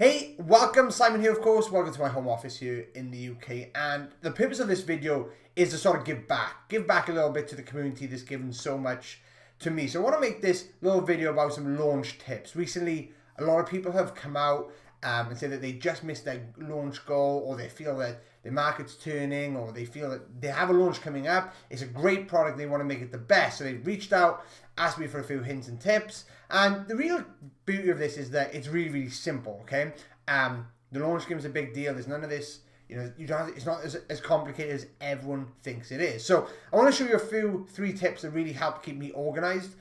Hey, welcome, Simon here of course, welcome to my home office here in the UK, and the purpose of this video is to sort of give back a little bit to the community that's given so much to me. So I want to make this little video about some launch tips. Recently, a lot of people have come out and said that they just missed their launch goal, or they feel that the market's turning, or they feel that they have a launch coming up. It's a great product, they want to make it the best. So they've reached out, asked me for a few hints and tips. And the real beauty of this is that it's really, really simple, okay? The launch game is a big deal. There's none of this, it's not as complicated as everyone thinks it is. So I want to show you three tips that really help keep me organized,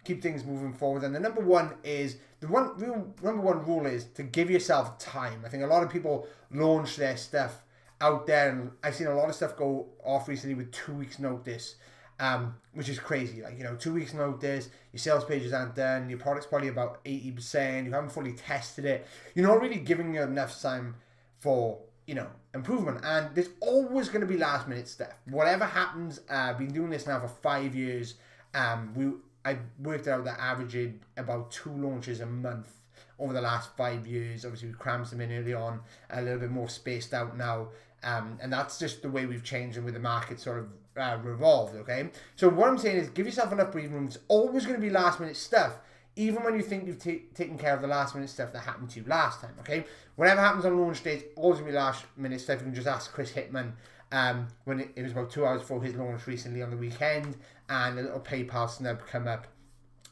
keep things moving forward. And the number one rule is to give yourself time. I think a lot of people launch their stuff out there, and I've seen a lot of stuff go off recently with 2 weeks notice, which is crazy. 2 weeks notice, your sales pages aren't done, your product's probably about 80%, you haven't fully tested it, you're not really giving it enough time for improvement. And there's always going to be last minute stuff. Whatever happens, I've been doing this now for 5 years. I worked out that averaging about 2 launches a month over the last 5 years. Obviously we crammed some in early on, a little bit more spaced out now, and that's just the way we've changed and with the market sort of revolved. Okay, so what I'm saying is give yourself enough breathing room. It's always going to be last minute stuff, even when you think you've taken care of the last minute stuff that happened to you last time. Okay, whatever happens on launch day, it's always going to be last minute stuff. You can just ask Chris Hitman when it was about 2 hours before his launch recently on the weekend, and a little PayPal snub come up,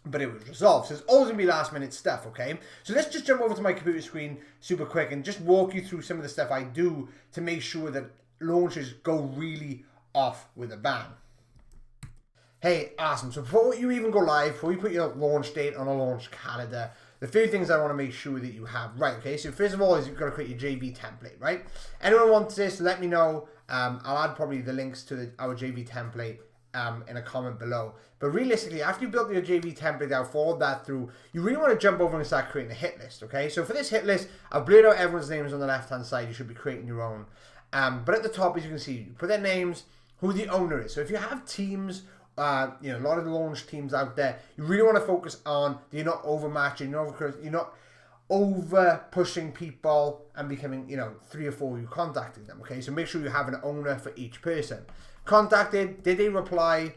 but it was resolved. So it's always going to be last minute stuff, okay? So let's just jump over to my computer screen super quick and just walk you through some of the stuff I do to make sure that launches go really off with a bang. Hey, awesome. So before you even go live, before you put your launch date on a launch calendar, the few things I want to make sure that you have right, okay? So first of all is you've got to create your JV template, right? Anyone wants this, let me know. I'll add probably the links to our JV template in a comment below. But realistically, after you built your JV template out, followed that through, you really want to jump over and start creating a hit list, okay? So for this hit list, I've blurred out everyone's names on the left-hand side. You should be creating your own. But at the top, as you can see, you put their names, who the owner is. So if you have teams, a lot of the launch teams out there, you really want to focus on that you're not overmatching, you're not over pushing people and becoming, 3 or 4 you contacting them, okay? So make sure you have an owner for each person. Contacted, did they reply?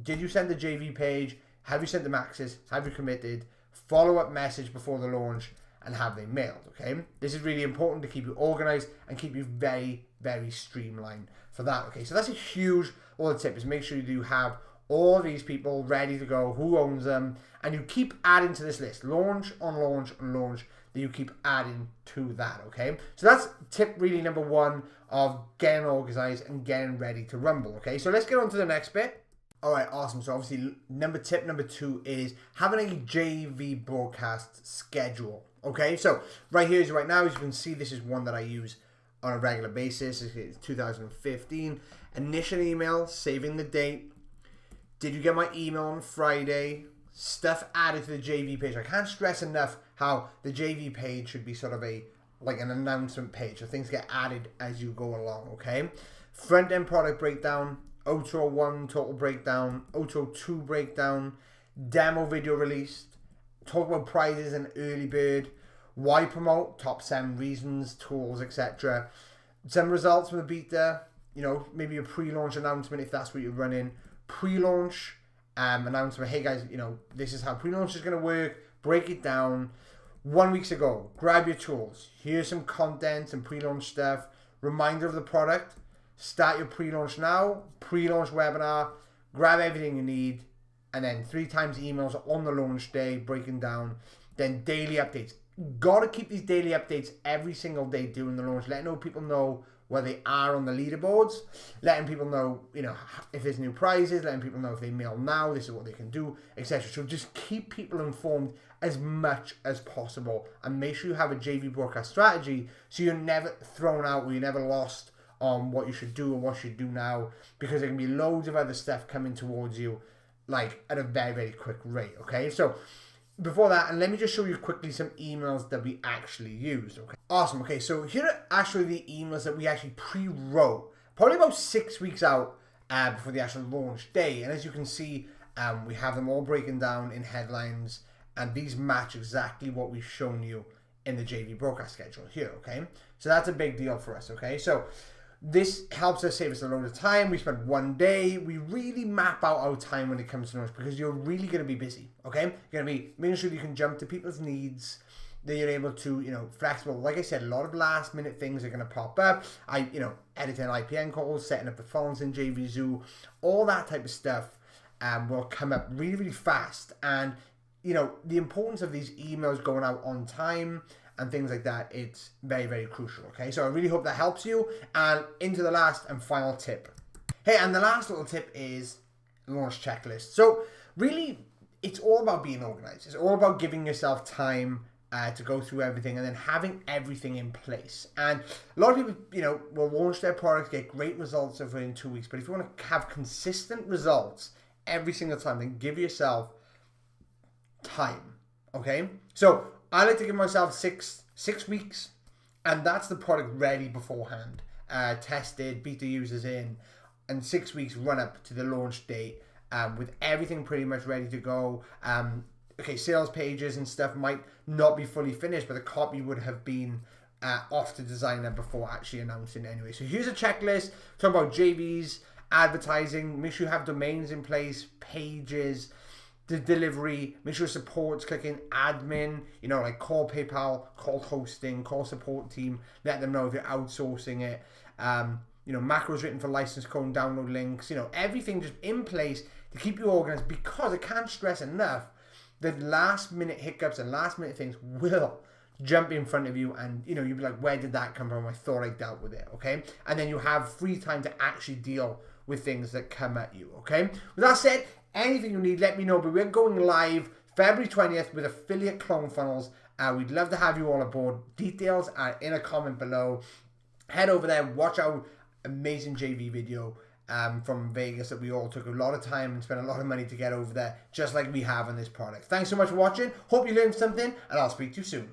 Did you send the JV page? Have you sent them access? Have you committed? Follow-up message before the launch, and have they mailed, okay? This is really important to keep you organized and keep you very, very streamlined for that, okay? So that's a huge tip, is make sure you do have all these people ready to go, who owns them, and you keep adding to this list, launch on launch on launch, that you keep adding to that, okay? So that's tip really number one of getting organized and getting ready to rumble, okay? So let's get on to the next bit. All right, awesome. So obviously tip number 2 is having a JV broadcast schedule, okay? So right now, as you can see, this is one that I use on a regular basis. It's 2015. Initial email, saving the date. Did you get my email on Friday? Stuff added to the JV page. I can't stress enough how the JV page should be sort of an announcement page. So things get added as you go along, okay? Front end product breakdown, O2O 1 total breakdown, O2O 2 breakdown, demo video released, talk about prizes and early bird, why promote, top 7 reasons, tools, etc. Some results from the beta, maybe a pre-launch announcement if that's what you're running. Pre-launch announcement, hey guys, this is how pre-launch is going to work, break it down. 1 week ago, grab your tools, here's some content and pre-launch stuff, reminder of the product, start your pre-launch now, pre-launch webinar, grab everything you need, and then 3 times emails on the launch day, breaking down, then daily updates. Gotta keep these daily updates every single day during the launch, letting people know where they are on the leaderboards, letting people know, if there's new prizes, letting people know if they mail now, this is what they can do, etc. So just keep people informed as much as possible, and make sure you have a JV broadcast strategy so you're never thrown out or you're never lost on what you should do or what you should do now, because there can be loads of other stuff coming towards you, at a very, very quick rate, okay? So before that, and let me just show you quickly some emails that we actually used, okay? Awesome, okay, so here are actually the emails that we actually pre-wrote, probably about 6 weeks out before the actual launch day. And as you can see, we have them all breaking down in headlines, and these match exactly what we've shown you in the JV broadcast schedule here, okay? So that's a big deal for us, okay? So this helps us save us a load of time. We spend one day. We really map out our time when it comes to notes because you're really going to be busy, okay? You're going to be making sure you can jump to people's needs, that you're able to, flexible. Like I said, a lot of last minute things are going to pop up. Editing IPN calls, setting up the phones in JVZoo, all that type of stuff will come up really, really fast. And, the importance of these emails going out on time and things like that, it's very, very crucial, okay? So I really hope that helps you. And into the last and final tip. Hey, and the last little tip is launch checklist. So really, it's all about being organized. It's all about giving yourself time to go through everything and then having everything in place. And a lot of people, will launch their products, get great results within 2 weeks. But if you want to have consistent results every single time, then give yourself time, okay? So I like to give myself six weeks, and that's the product ready beforehand, tested, beta users in, and 6 weeks run up to the launch date with everything pretty much ready to go. Okay, sales pages and stuff might not be fully finished, but the copy would have been off to designer before actually announcing anyway. So here's a checklist. Talk about JVs, advertising, make sure you have domains in place, pages, the delivery, make sure support's clicking, admin, like call PayPal, call hosting, call support team, let them know if you're outsourcing it. Macros written for license code and download links, everything just in place to keep you organized, because I can't stress enough that last minute hiccups and last minute things will jump in front of you, and you'll be like, where did that come from? I thought I dealt with it, okay? And then you have free time to actually deal with things that come at you, okay? With that said, anything you need, let me know. But we're going live February 20th with affiliate CloneFunnels. We'd love to have you all aboard. Details are in a comment below. Head over there, watch our amazing JV video from Vegas that we all took a lot of time and spent a lot of money to get over there, just like we have on this product. Thanks so much for watching. Hope you learned something, and I'll speak to you soon.